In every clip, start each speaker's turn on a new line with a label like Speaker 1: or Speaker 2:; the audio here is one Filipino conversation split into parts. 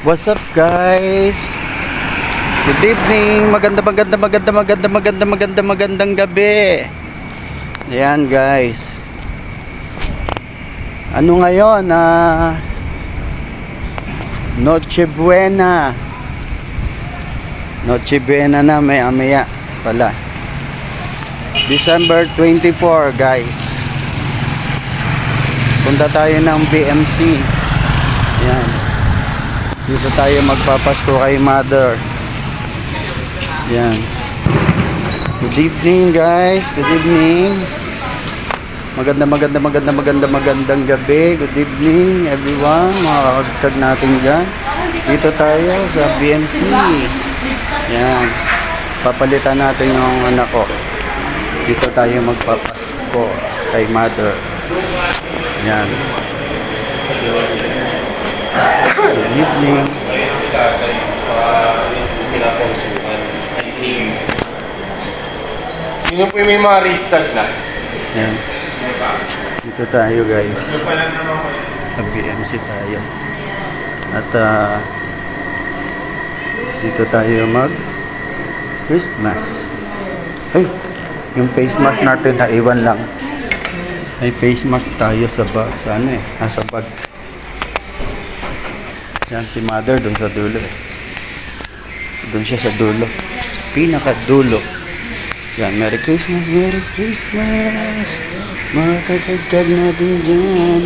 Speaker 1: What's up guys? Good evening. Magandang gabi. Ayan guys. Ano ngayon? Noche Buena. Noche Buena na maya pala. December 24 guys. Punta tayo ng BMC. Ayan. Dito tayo magpapasko kay Mother. Yan. Good evening guys. Good evening. Magandang gabi. Good evening everyone. Mga kakagtag natin dyan. Dito tayo sa BMC. Yan. Papalitan natin yung anak ko. Dito tayo magpapasko kay Mother. Yan. Good evening.
Speaker 2: Sino po yung may mga restart na?
Speaker 1: Yan. Dito tayo guys. Mag-BMC tayo. At dito tayo mag-Christmas. Ay, yung face mask natin naiwan lang. May face mask tayo sa nasa bag. Yan si Mother doon sa dulo. Doon siya sa dulo. Pinakadulo. Yan, Merry Christmas, Merry Christmas. Mga kakagtag natin dyan.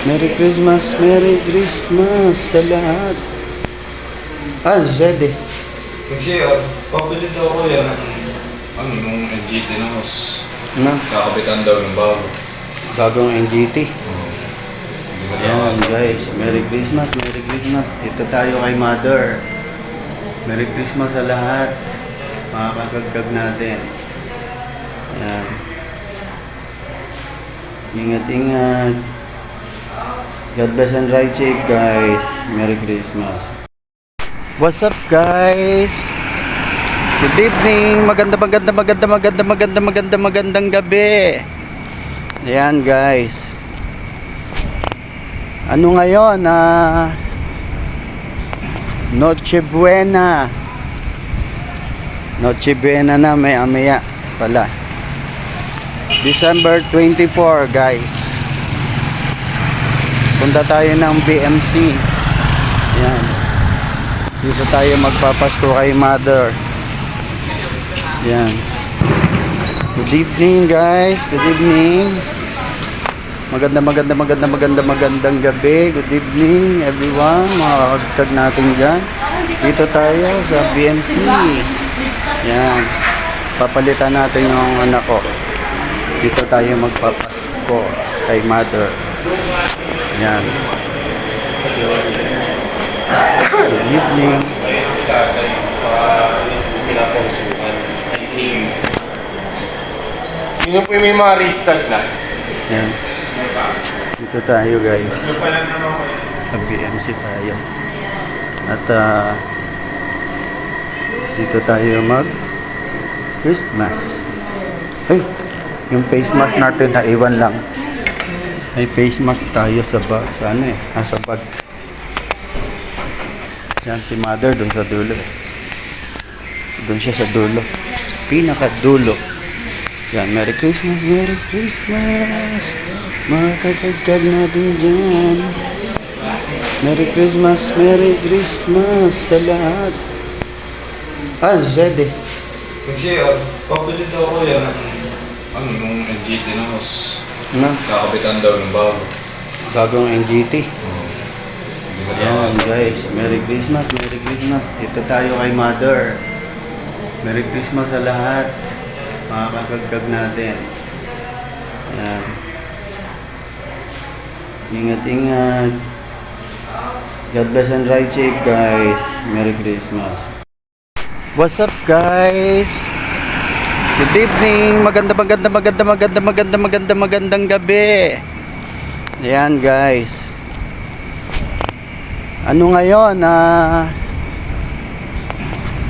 Speaker 1: Merry Christmas sa lahat. Zede.
Speaker 2: Kasi, pabili daw ko yan. Nung NGT na house.
Speaker 1: Na?
Speaker 2: Kakabitan daw ng bago.
Speaker 1: Bagong NGT. Ayan guys, Merry Christmas. Dito tayo kay Mother. Merry Christmas sa lahat. Mga kakagtag natin. Ayan. Ingat. God bless and ride safe guys. Merry Christmas. What's up guys? Good evening. Magandang gabi. Ayan guys. Ano ngayon? Noche Buena. Noche Buena na maya pala. December 24 guys. Punta tayo ng BMC. Yan. Dito tayo magpapasko kay Mother. Yan. Good evening guys. Good evening. Magandang gabi. Good evening everyone. Mga kakagtag natin dyan. Dito tayo sa BMC. Yan. Papalitan natin yung anak ko. Dito tayo magpapasko kay Mother. Yan. Good evening.
Speaker 2: Sino po yung may mga restart na?
Speaker 1: Yan. Dito tayo guys. Mag-BMC tayo. At dito tayo mag-Christmas. Ay, yung face mask natin naiwan lang. May face mask tayo sa nasa bag. Yan si Mother doon sa dulo. Doon siya sa dulo. Pinakadulo. Yan, Merry Christmas. Mga kakagtag natin dyan. Merry Christmas sa lahat. Zede.
Speaker 2: Kasi, pabili daw ko yan. Nung NGT na house.
Speaker 1: Na?
Speaker 2: Kakabitan daw ng bago.
Speaker 1: Bagong NGT. Ayan guys, Merry Christmas. Dito tayo kay Mother. Merry Christmas sa lahat. Mga kakagtag natin. Ayan. Ingat. God bless and ride safe guys. Merry Christmas. What's up guys? Good evening. Magandang gabi. Ayan guys. Ano ngayon?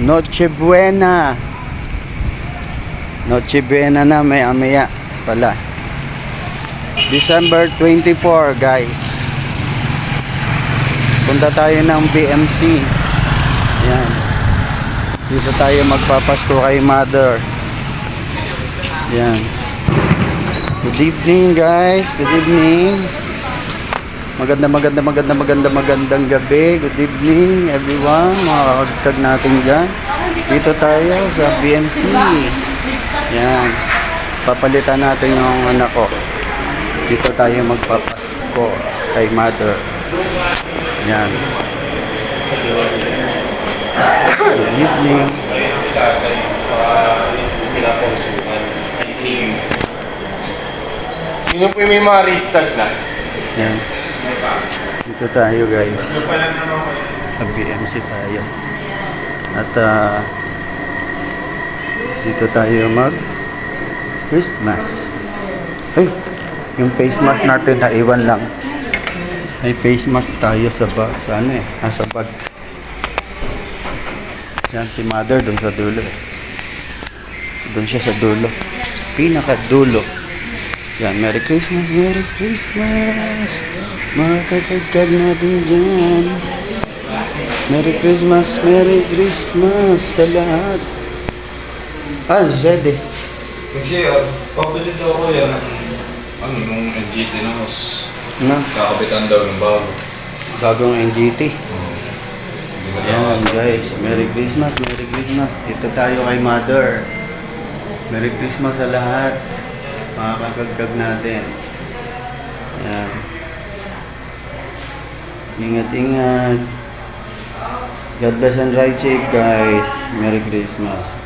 Speaker 1: Noche Buena. Noche Buena na maya pala. December 24 guys. Punta tayo ng BMC. Yan. Dito tayo magpapasko kay Mother. Yan. Good evening guys. Good evening. Magandang gabi. Good evening everyone. Mga kakagtag natin dyan. Dito tayo sa BMC. Yan. Papalitan natin yung anak ko. Dito tayo magpapasko kay Mother. Yan. Good evening.
Speaker 2: Sino po yung may mga restart na?
Speaker 1: Yan. Dito tayo guys. Sa BMC tayo. At dito tayo mag Christmas. Ay, yung face mask natin naiwan lang. May face mask tayo sa ano eh, nasa bag. Yan si Mother doon sa dulo. Doon siya sa dulo. Pinakadulo. Yan, Merry Christmas, Merry Christmas. Mga kakagkag natin dyan. Merry Christmas sa lahat. Zed eh.
Speaker 2: Kasi, pabili daw ko yan ng nung NGT na house.
Speaker 1: Na,
Speaker 2: Kakabitan daw ng bago.
Speaker 1: bagong NGT. Ayan guys, Merry Christmas. Dito tayo kay Mother. Merry Christmas sa lahat. Mga kakagkag natin. Ayan. Ingat. God bless and ride safe guys. Merry Christmas.